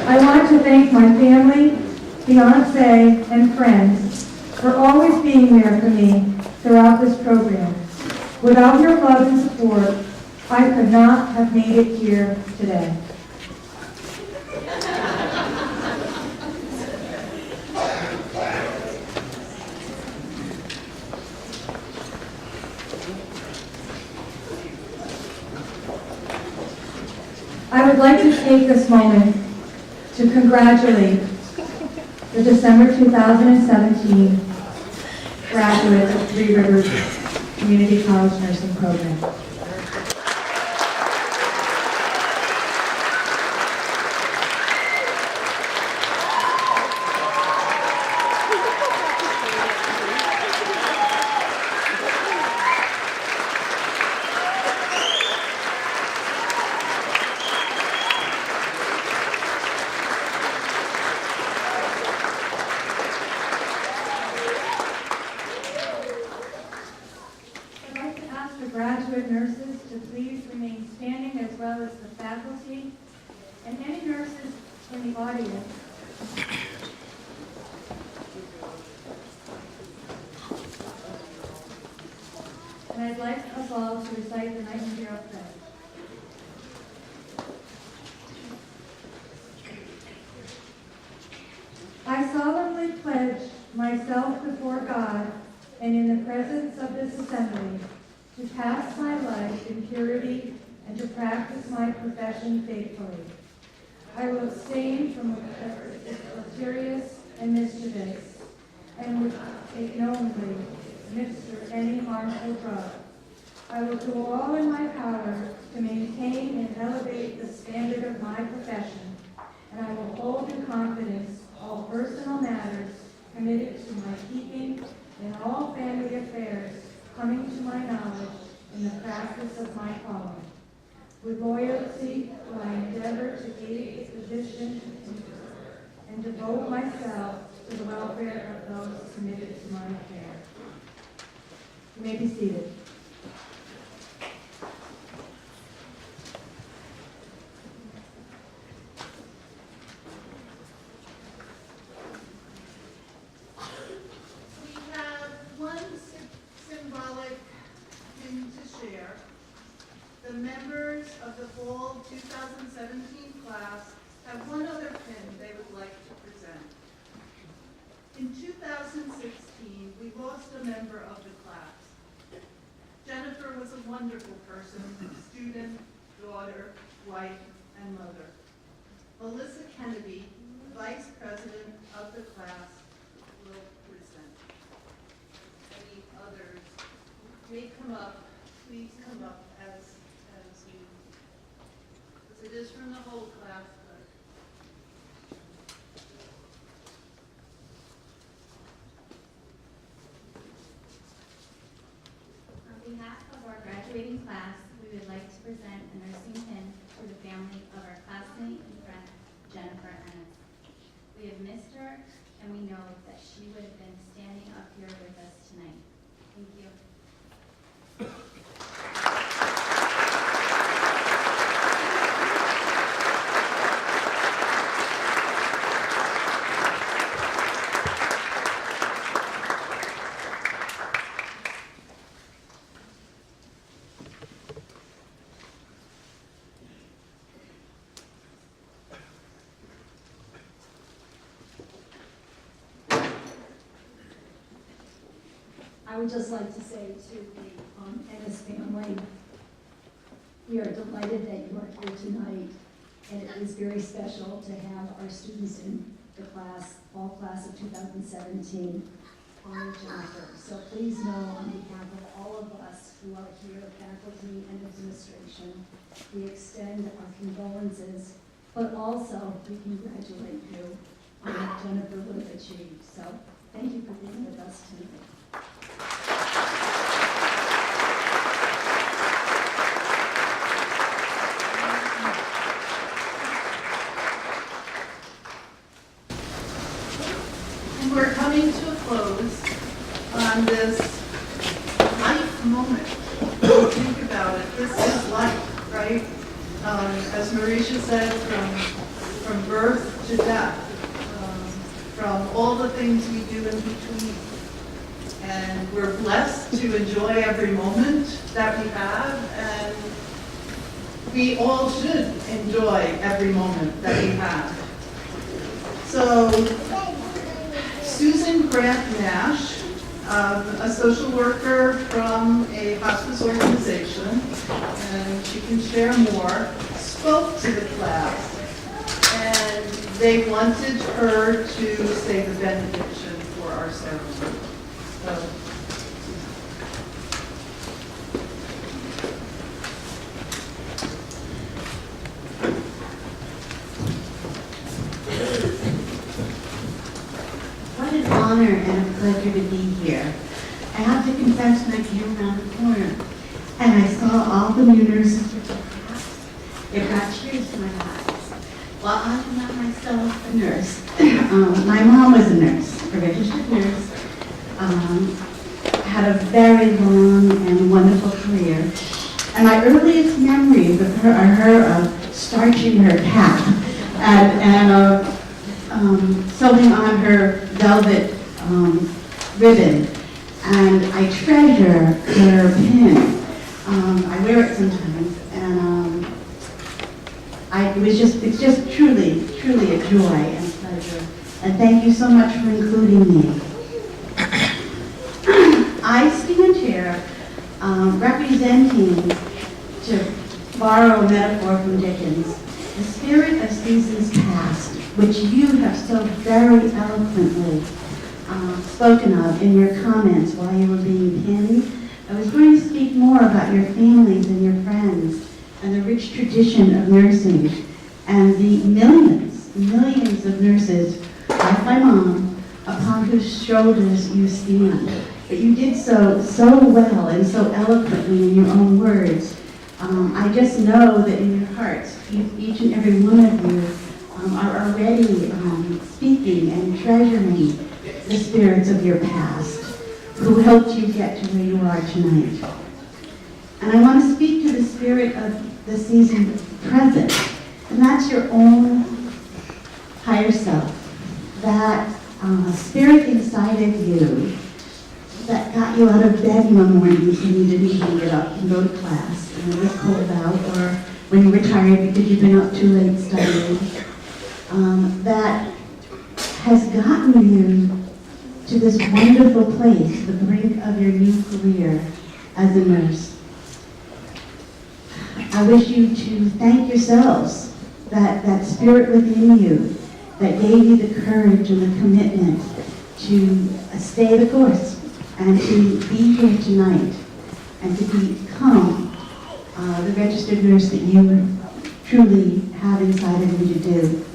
I want to thank my family, fiance, and friends for always being there for me throughout this program. Without your love and support, I could not have made it here today. I would like to take this moment to congratulate the December 2017 graduates of Three Rivers Community College Nursing Program. Graduate nurses to please remain standing, as well as the faculty and any nurses in the audience. And I'd like us all to recite the Nightingale Pledge. myself before God and in the presence of this assembly to pass my life in purity and to practice my profession faithfully. I will abstain from deleterious and mischievous, and would take knowingly administer any harmful drug. I will do all in my power to maintain and elevate the standard of my profession, and I will hold in confidence all personal matters committed to my keeping and all family affairs coming to my knowledge in the practice of my calling. With loyalty will I endeavor to aid the position and devote myself to the welfare of those committed to my care. You may be seated. We have one symbolic thing to share. The members of the fall 2017 class have one other pin they would like to present. In 2016, we lost a member of the class. Jennifer was a wonderful person, student, daughter, wife, and mother. Melissa Kennedy, vice president of the class, will present. Any others may come up, please come up as it is from the whole class. On behalf of our graduating class, we would like to present a nursing pin to the family of our classmate and friend, Jennifer Ennis. We have missed her, and we know that she would have been standing up here with us tonight. Thank you. I would just like to say to the Ennis family, we are delighted that you are here tonight, and it is very special to have our students in the class, fall class of 2017, honor Jennifer. So please know, on behalf of all of us who are here, faculty and administration, we extend our condolences, but also we congratulate you on what Jennifer would have achieved. So thank you for being with us tonight. And we're coming to a close on this life moment. Think about it, this is life, right? As Marysia said, from birth to death, from all the things we do in between. And we're blessed to enjoy every moment that we have, and we all should enjoy every moment that we have. So, Susan Grant-Nash, a social worker from a hospice organization, and she can share more, spoke to the class, and they wanted her to say the benediction for our ceremony. So, what an honor and a pleasure to be here. I have to confess, when I came around the corner and I saw all the new nurses with their hats, it brought tears to my eyes. While I am not myself a nurse, my mom was a nurse, a registered nurse, had a very long and wonderful career. And my earliest memories of her are her starching her cap and sewing on her velvet ribbon. And I treasure her pin. I wear it sometimes, and it's just truly a joy and pleasure. And thank you so much for including me. I stand here representing, to borrow a metaphor from Dickens, the spirit of seasons past, which you have so very eloquently spoken of in your comments while you were being pinned. I was going to speak more about your families and your friends and the rich tradition of nursing and the millions of nurses, like my mom, upon whose shoulders you stand. But you did so well and so eloquently in your own words. I just know that in your hearts, each and every one of you are already speaking and treasuring the spirits of your past, who helped you get to where you are tonight. And I want to speak to the spirit of the season present, and that's your own higher self, that spirit inside of you that got you out of bed in the mornings when you didn't even get up and go to class, and it was cold out, or when you were tired because you've been up too late studying, that has gotten you to this wonderful place, the brink of your new career as a nurse. I wish you to thank yourselves, that spirit within you that gave you the courage and the commitment to stay the course and to be here tonight and to become the registered nurse that you truly have inside of you to do.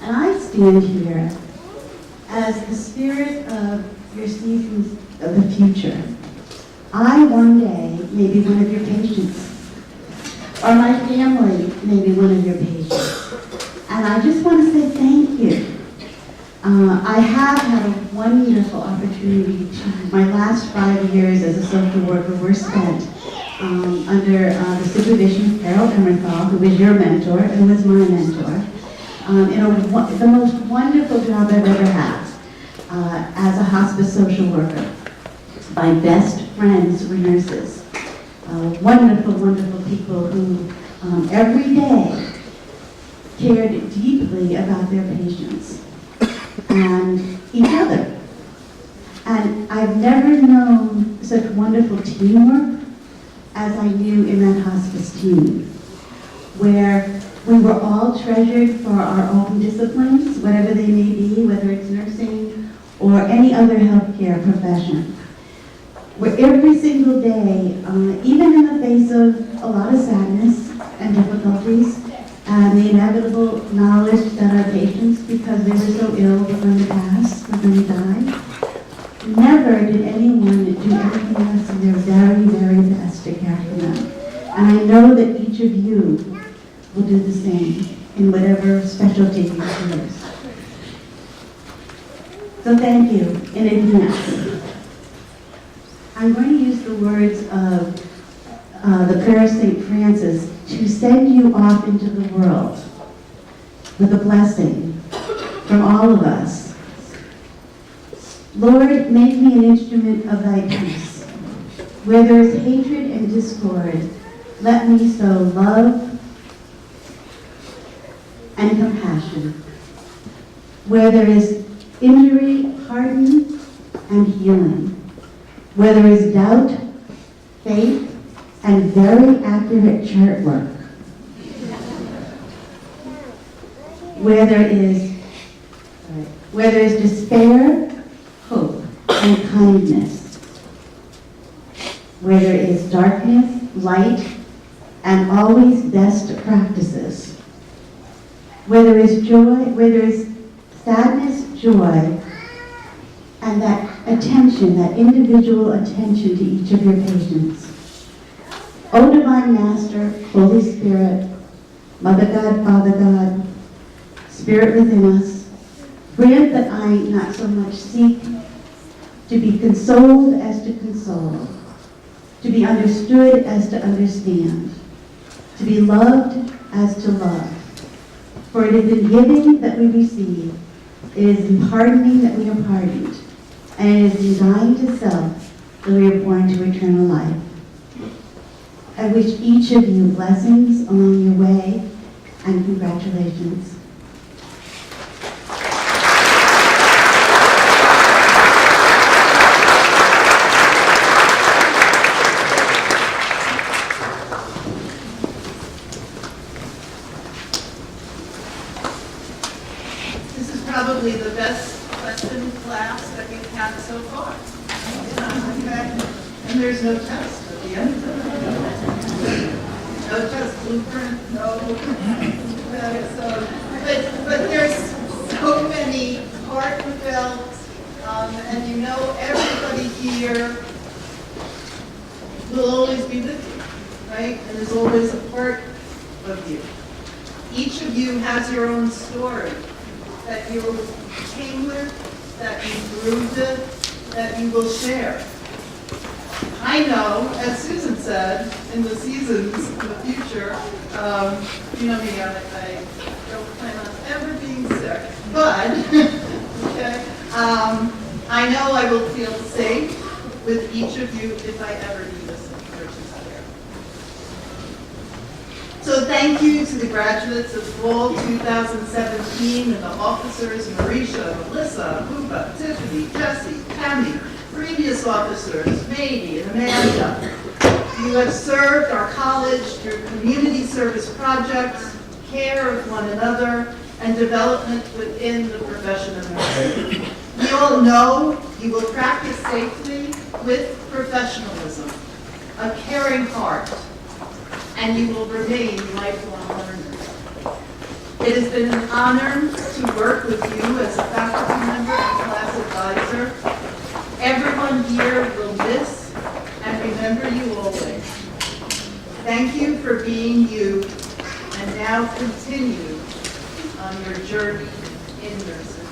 And I stand here as the spirit of your seasons of the future. I one day may be one of your patients, or my family may be one of your patients. And I just want to say thank you. I have had a wonderful opportunity to, my last 5 years as a social worker were spent under the supervision of Carol Emmenthal, who was your mentor and was my mentor, in the most wonderful job I've ever had as a hospice social worker. My best friends were nurses. Wonderful, wonderful people who every day cared deeply about their patients and each other. And I've never known such wonderful teamwork as I knew in that hospice team, where we were all treasured for our own disciplines, whatever they may be, whether it's nursing or any other healthcare profession. Where every single day, even in the face of a lot of sadness and difficulties, and the inevitable knowledge that our patients, because they were so ill, were going to pass, were going to die, never did anyone do anything less than their very, very best to care for them. And I know that each of you will do the same in whatever specialty you choose. So thank you in advance. I'm going to use the words of the prayer of St. Francis to send you off into the world with a blessing from all of us. Lord, make me an instrument of thy peace. Where there is hatred and discord, let me sow love and compassion. Where there is injury, pardon and healing. Where there is doubt, faith, and very accurate chart work. Where there is despair, hope, and kindness. Where there is darkness, light, and always best practices. Where there is joy, where there is sadness, joy, and that attention, that individual attention to each of your patients. O Divine Master, Holy Spirit, Mother God, Father God, Spirit within us, grant that I not so much seek to be consoled as to console, to be understood as to understand, to be loved as to love. For it is in giving that we receive, it is in pardoning that we are pardoned, and it is in dying to self that we are born to eternal life. I wish each of you blessings along your way, and congratulations. probably the best question class that we've had so far. Okay? And there's no test at the end of it. No test blueprint, no. But there's so many heartfelt, and you know everybody here will always be with you, right? And is always a part of you. Each of you has your own story that you came with, that you grew with, that you will share. I know, as Susan said, in the seasons in the future, you know me, I don't plan on ever being sick, but okay, I know I will feel safe with each of you if I ever need this urgent care. So thank you to the graduates of fall 2017 and the officers, Marysia, Melissa, Hoopa, Tiffany, Jessie, Tammy, previous officers, Maybe and Amanda. You have served our college through community service projects, care of one another, and development within the profession of nursing. We all know you will practice safely with professionalism, a caring heart, and you will remain lifelong learners. It has been an honor to work with you as a faculty member and class advisor. Everyone here will miss and remember you always. Thank you for being you, and now continue on your journey in nursing.